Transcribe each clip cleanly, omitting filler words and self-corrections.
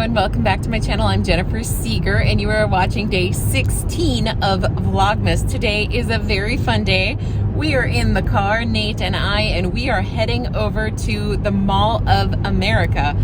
everyone, welcome back to my channel. I'm Jennifer Seeger and you are watching day 16 of Vlogmas. Today is a very fun day. We are in the car, Nate and I, and we are heading over to the Mall of America,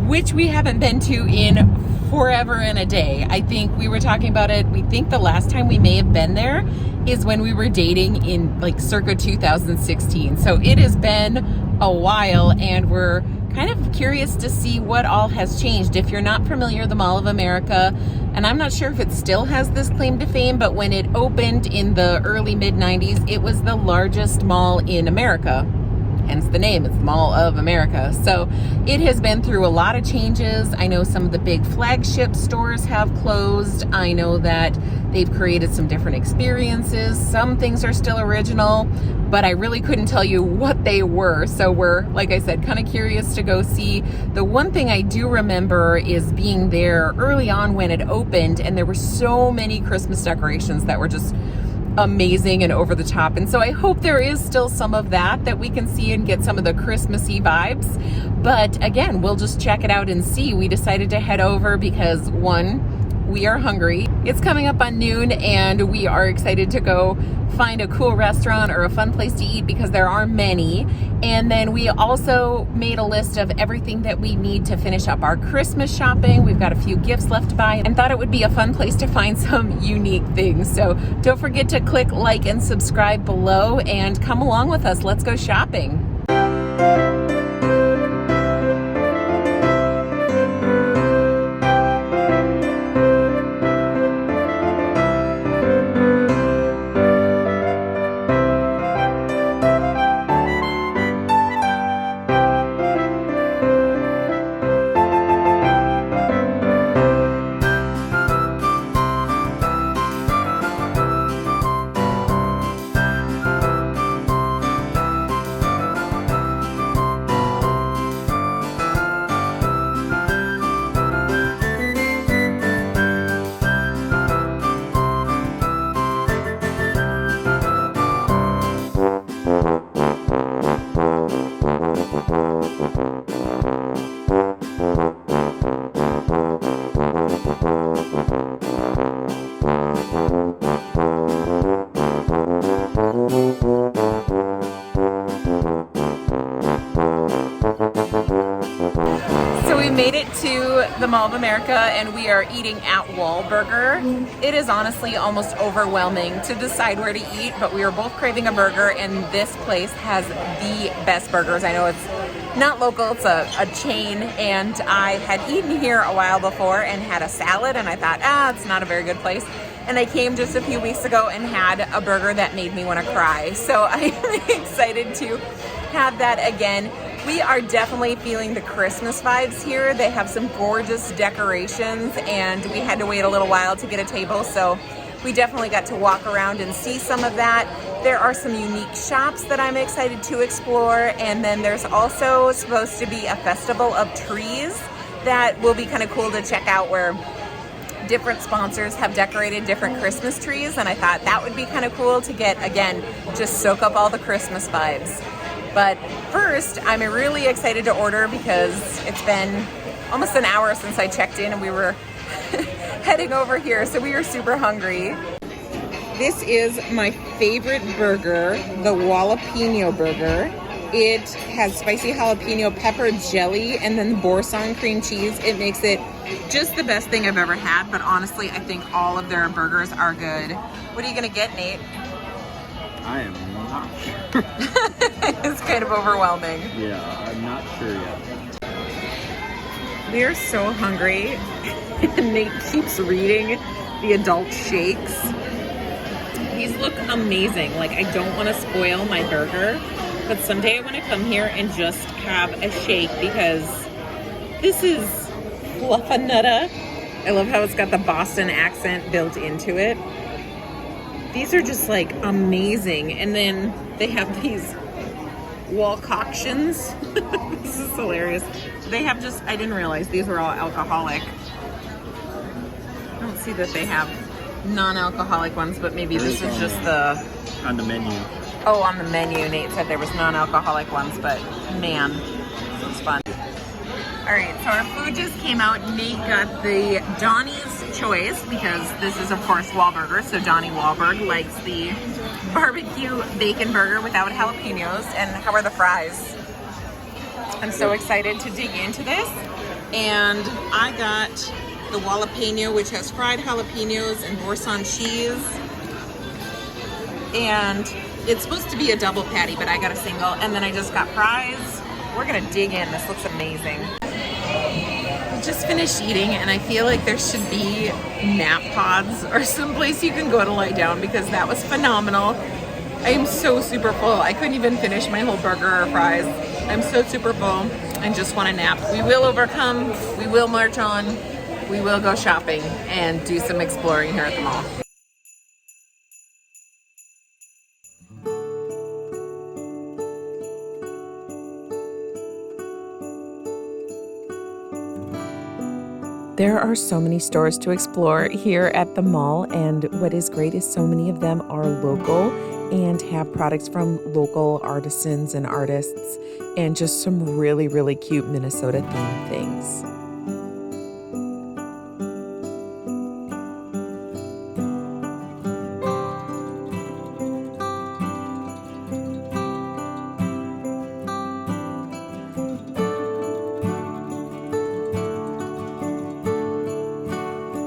which we haven't been to in forever and a day. I think we were talking about it. We think the last time we may have been there is when we were dating in like circa 2016. So it has been a while and we're kind of curious to see what all has changed. If you're not familiar, the Mall of America, and I'm not sure if it still has this claim to fame, but when it opened in the early mid-90s, it was the largest mall in America. Hence the name, it's the Mall of America. So it has been through a lot of changes. I know some of the big flagship stores have closed. I know that they've created some different experiences. Some things are still original, but I really couldn't tell you what they were. So we're, like I said, kind of curious to go see. The one thing I do remember is being there early on when it opened, and there were so many Christmas decorations that were just amazing and over the top. And so I hope there is still some of that we can see and get some of the Christmassy vibes. But again, we'll just check it out and see. We decided to head over because one, we are hungry. It's coming up on noon and we are excited to go find a cool restaurant or a fun place to eat because there are many. And then we also made a list of everything that we need to finish up our Christmas shopping. We've got a few gifts left to buy and thought it would be a fun place to find some unique things. So don't forget to click like and subscribe below and come along with us. Let's go shopping. Made it to the Mall of America and we are eating at Wahlburger. It is honestly almost overwhelming to decide where to eat, but we were both craving a burger and this place has the best burgers. I know it's not local, it's a chain, and I had eaten here a while before and had a salad and I thought, it's not a very good place. And I came just a few weeks ago and had a burger that made me want to cry. So I'm excited to have that again. We are definitely feeling the Christmas vibes here. They have some gorgeous decorations and we had to wait a little while to get a table, so we definitely got to walk around and see some of that. There are some unique shops that I'm excited to explore, and then there's also supposed to be a festival of trees that will be kind of cool to check out, where different sponsors have decorated different Christmas trees, and I thought that would be kind of cool to get, again, just soak up all the Christmas vibes. But first, I'm really excited to order because it's been almost an hour since I checked in and we were heading over here, so we are super hungry. This is my favorite burger, the jalapeno burger. It has spicy jalapeno pepper jelly and then boursin cream cheese. It makes it just the best thing I've ever had, but honestly, I think all of their burgers are good. What are you gonna get, Nate? I am not sure. It's kind of overwhelming. Yeah, I'm not sure yet. We are so hungry. Nate keeps reading the adult shakes. These look amazing. Like, I don't want to spoil my burger, but someday I want to come here and just have a shake because this is fluffanutta. I love how it's got the Boston accent built into it. These are just like amazing. And then they have these Walkoctions. This is hilarious. They have just, I didn't realize these were all alcoholic. I don't see that they have non-alcoholic ones, but maybe this is just the... On the menu. Oh, on the menu. Nate said there was non-alcoholic ones, but man, this was fun. All right, so our food just came out. Nate got the Donnie's Choice because this is, of course, Wahlburger. So Donnie Wahlberg likes the barbecue bacon burger without jalapenos. And how are the fries? I'm so excited to dig into this. And I got the jalapeno, which has fried jalapenos and Boursin cheese. And it's supposed to be a double patty, but I got a single. And then I just got fries. We're gonna dig in. This looks amazing. We just finished eating, and I feel like there should be nap pods or someplace you can go to lie down because that was phenomenal. I am so super full. I couldn't even finish my whole burger or fries. I'm so super full and just want a nap. We will overcome. We will march on. We will go shopping and do some exploring here at the mall. There are so many stores to explore here at the mall, and what is great is so many of them are local and have products from local artisans and artists and just some really, really cute Minnesota themed things.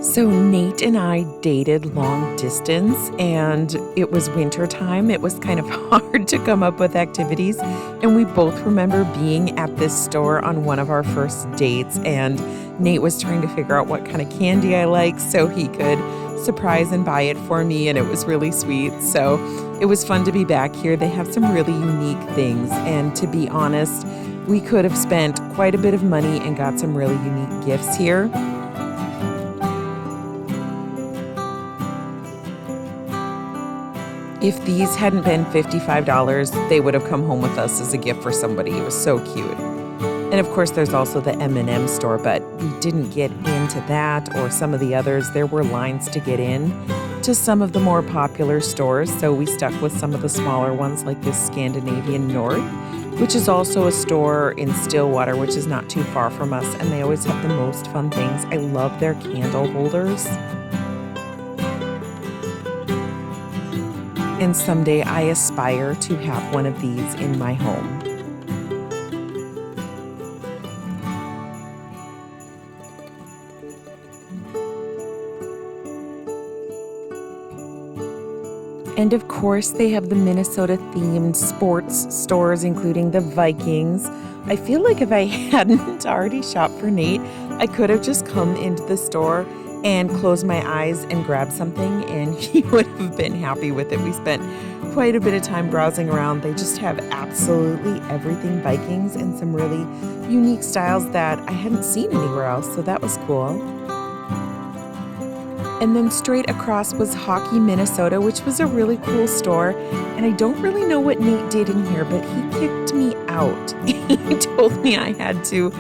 So Nate and I dated long distance, and it was winter time. It was kind of hard to come up with activities, and we both remember being at this store on one of our first dates, and Nate was trying to figure out what kind of candy I like so he could surprise and buy it for me, and it was really sweet. So it was fun to be back here. They have some really unique things, and to be honest, we could have spent quite a bit of money and got some really unique gifts here. If these hadn't been $55, they would have come home with us as a gift for somebody. It was so cute. And of course, there's also the M&M store, but we didn't get into that or some of the others. There were lines to get in to some of the more popular stores, so we stuck with some of the smaller ones like this Scandinavian North, which is also a store in Stillwater, which is not too far from us, and they always have the most fun things. I love their candle holders. And someday I aspire to have one of these in my home. And of course, they have the Minnesota-themed sports stores, including the Vikings. I feel like if I hadn't already shopped for Nate, I could have just come into the store and close my eyes and grab something, and he would have been happy with it. We spent quite a bit of time browsing around. They just have absolutely everything Vikings and some really unique styles that I hadn't seen anywhere else, so that was cool. And then straight across was Hockey Minnesota, which was a really cool store, and I don't really know what Nate did in here, but he kicked me out. He told me I had to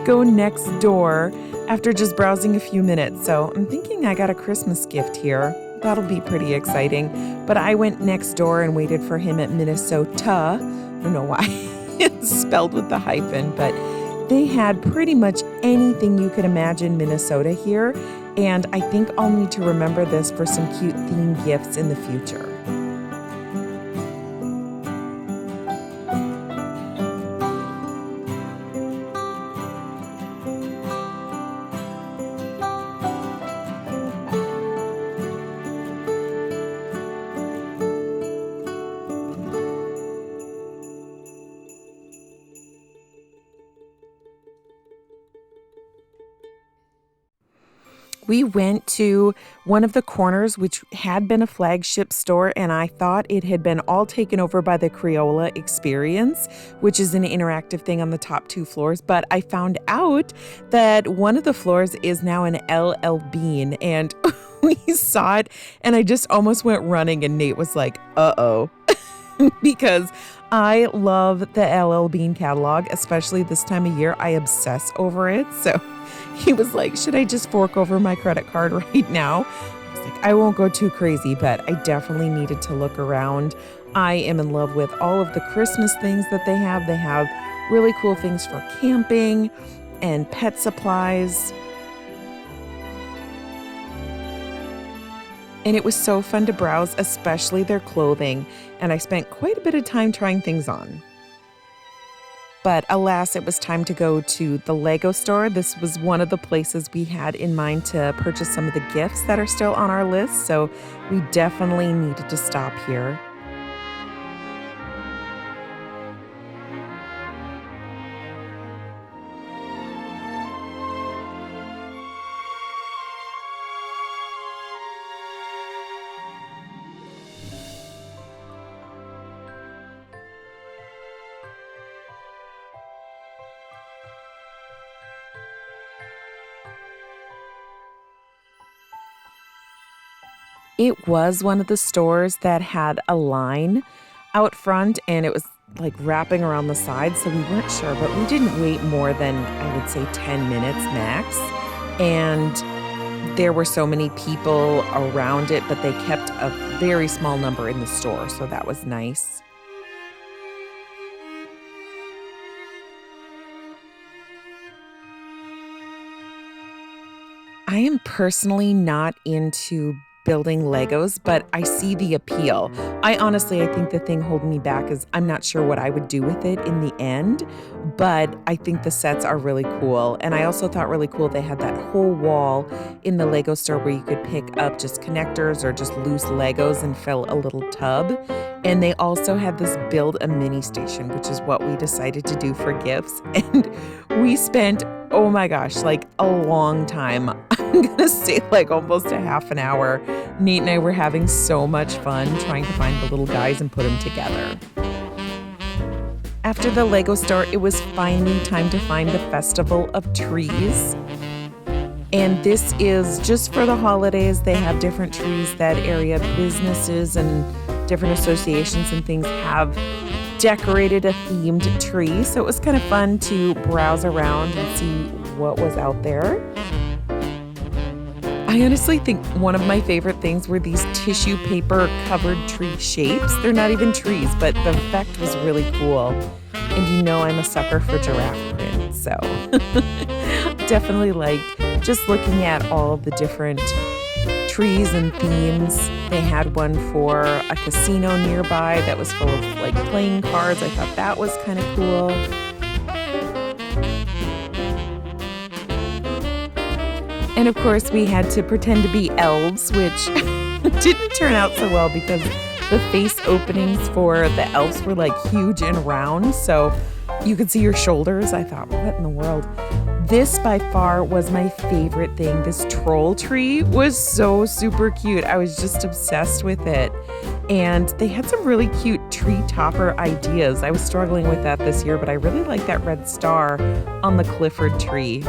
go next door after just browsing a few minutes. So I'm thinking I got a Christmas gift here. That'll be pretty exciting. But I went next door and waited for him at Minnesota. I don't know why it's spelled with the hyphen, but they had pretty much anything you could imagine Minnesota here. And I think I'll need to remember this for some cute themed gifts in the future. We went to one of the corners, which had been a flagship store, and I thought it had been all taken over by the Crayola Experience, which is an interactive thing on the top 2 floors. But I found out that one of the floors is now an LL Bean, and we saw it, and I just almost went running, and Nate was like, uh-oh, because I love the LL Bean catalog, especially this time of year. I obsess over it, so he was like, should I just fork over my credit card right now? I was like, I won't go too crazy, but I definitely needed to look around. I am in love with all of the Christmas things that they have. They have really cool things for camping and pet supplies. And it was so fun to browse, especially their clothing, and I spent quite a bit of time trying things on. But alas, it was time to go to the Lego store. This was one of the places we had in mind to purchase some of the gifts that are still on our list, so we definitely needed to stop here. It was one of the stores that had a line out front, and it was like wrapping around the sides, so we weren't sure, but we didn't wait more than, I would say, 10 minutes max. And there were so many people around it, but they kept a very small number in the store, so that was nice. I am personally not into building Legos, but I see the appeal. I think the thing holding me back is I'm not sure what I would do with it in the end, but I think the sets are really cool. And I also thought really cool they had that whole wall in the Lego store where you could pick up just connectors or just loose Legos and fill a little tub. And they also had this build a mini station, which is what we decided to do for gifts. And we spent, oh my gosh, like a long time. I'm gonna say like almost a half an hour. Nate and I were having so much fun trying to find the little guys and put them together. After the Lego store, it was finally time to find the Festival of Trees. And this is just for the holidays. They have different trees that area businesses and different associations and things have decorated a themed tree. So it was kind of fun to browse around and see what was out there. I honestly think one of my favorite things were these tissue paper covered tree shapes. They're not even trees, but the effect was really cool. And you know I'm a sucker for giraffe print, so definitely liked just looking at all of the different trees and themes. They had one for a casino nearby that was full of like playing cards. I thought that was kind of cool. And of course, we had to pretend to be elves, which didn't turn out so well because the face openings for the elves were like huge and round, so you could see your shoulders. I thought, what in the world? This by far was my favorite thing. This troll tree was so super cute. I was just obsessed with it. And they had some really cute tree topper ideas. I was struggling with that this year, but I really like that red star on the Clifford tree.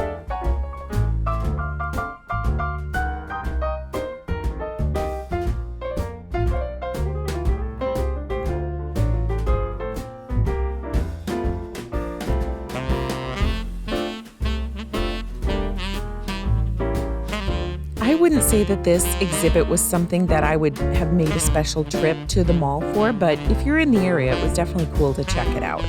I wouldn't say that this exhibit was something that I would have made a special trip to the mall for, but if you're in the area, it was definitely cool to check it out.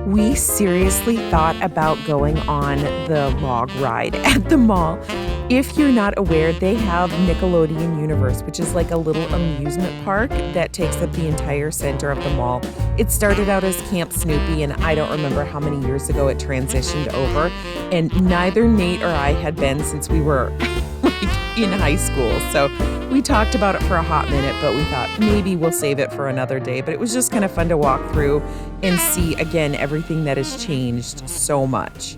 We seriously thought about going on the log ride at the mall. If you're not aware, they have Nickelodeon Universe, which is like a little amusement park that takes up the entire center of the mall. It started out as Camp Snoopy, and I don't remember how many years ago it transitioned over. And neither Nate or I had been since we were like in high school. So we talked about it for a hot minute, but we thought maybe we'll save it for another day. But it was just kind of fun to walk through and see, again, everything that has changed so much.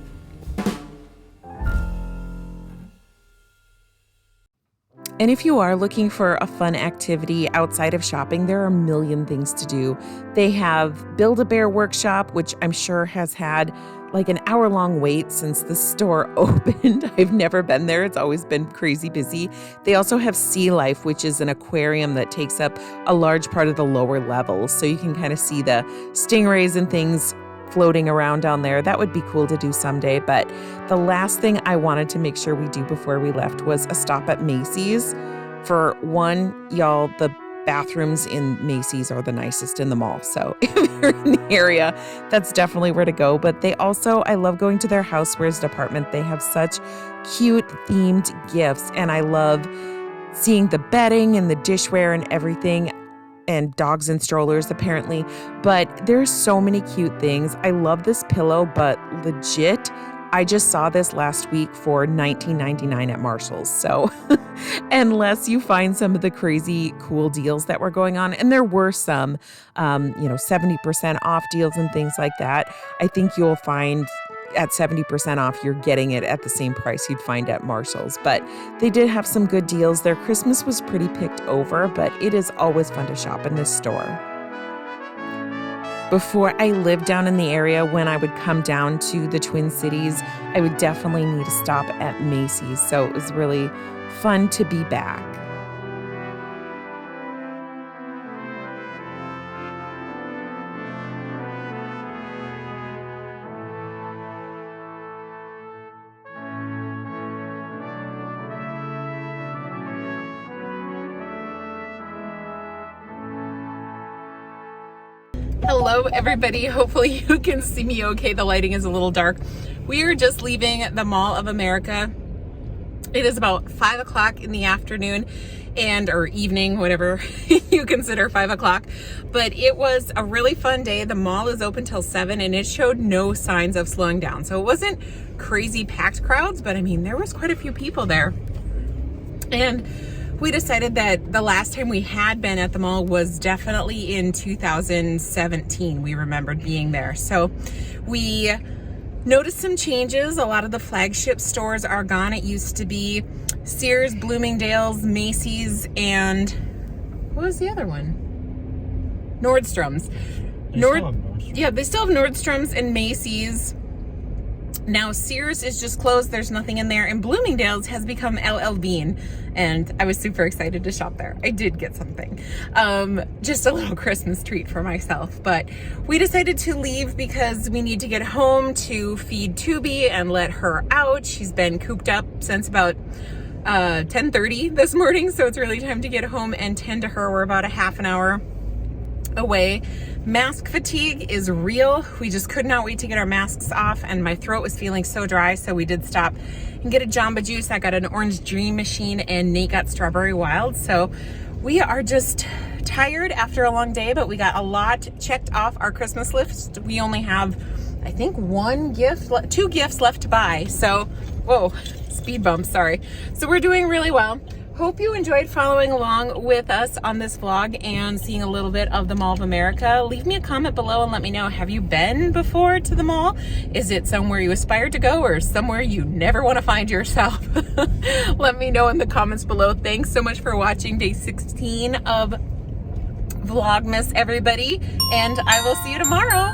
And if you are looking for a fun activity outside of shopping, there are a million things to do. They have Build-A-Bear Workshop, which I'm sure has had like an hour-long wait since the store opened. I've never been there. It's always been crazy busy. They also have Sea Life, which is an aquarium that takes up a large part of the lower levels. So you can kind of see the stingrays and things floating around down there. That would be cool to do someday. But the last thing I wanted to make sure we do before we left was a stop at Macy's. For one, y'all, the bathrooms in Macy's are the nicest in the mall. So if you're in the area, that's definitely where to go. But they also, I love going to their housewares department. They have such cute themed gifts, and I love seeing the bedding and the dishware and everything, and dogs and strollers apparently. But there's so many cute things. I love this pillow, but legit, I just saw this last week for $19.99 at Marshall's. So unless you find some of the crazy cool deals that were going on, and there were some, 70% off deals and things like that, I think you'll find at 70% off, you're getting it at the same price you'd find at Marshall's. But they did have some good deals. Their Christmas was pretty picked over, but it is always fun to shop in this store. Before I lived down in the area, when I would come down to the Twin Cities, I would definitely need to stop at Macy's. So it was really fun to be back. Hello everybody, hopefully you can see me okay. The lighting is a little dark. We are just leaving the Mall of America. It is about 5 o'clock in the afternoon or evening, whatever you consider 5 o'clock. But it was a really fun day. The mall is open till 7 and it showed no signs of slowing down. So it wasn't crazy packed crowds, but I mean, there was quite a few people there. And we decided that the last time we had been at the mall was definitely in 2017. We remembered being there. So we noticed some changes. A lot of the flagship stores are gone. It used to be Sears, Bloomingdale's, Macy's, and what was the other one? Nordstrom's. Yeah, they still have Nordstrom's and Macy's. Now Sears is just closed. There's nothing in there. And Bloomingdale's has become LL Bean. And I was super excited to shop there. I did get something. Just a little Christmas treat for myself. But we decided to leave because we need to get home to feed Tubi and let her out. She's been cooped up since about 10:30 this morning. So it's really time to get home and tend to her. We're about a half an hour away. Mask fatigue is real. We just could not wait to get our masks off, and my throat was feeling so dry, so we did stop and get a Jamba Juice. I got an Orange Dream Machine, and Nate got Strawberry Wild. So we are just tired after a long day, but we got a lot checked off our Christmas list. We only have, I think, two gifts left to buy. So, whoa, speed bump, sorry. So we're doing really well. Hope you enjoyed following along with us on this vlog and seeing a little bit of the Mall of America. Leave me a comment below and let me know, have you been before to the mall? Is it somewhere you aspire to go or somewhere you never want to find yourself? Let me know in the comments below. Thanks so much for watching day 16 of Vlogmas, everybody, and I will see you tomorrow.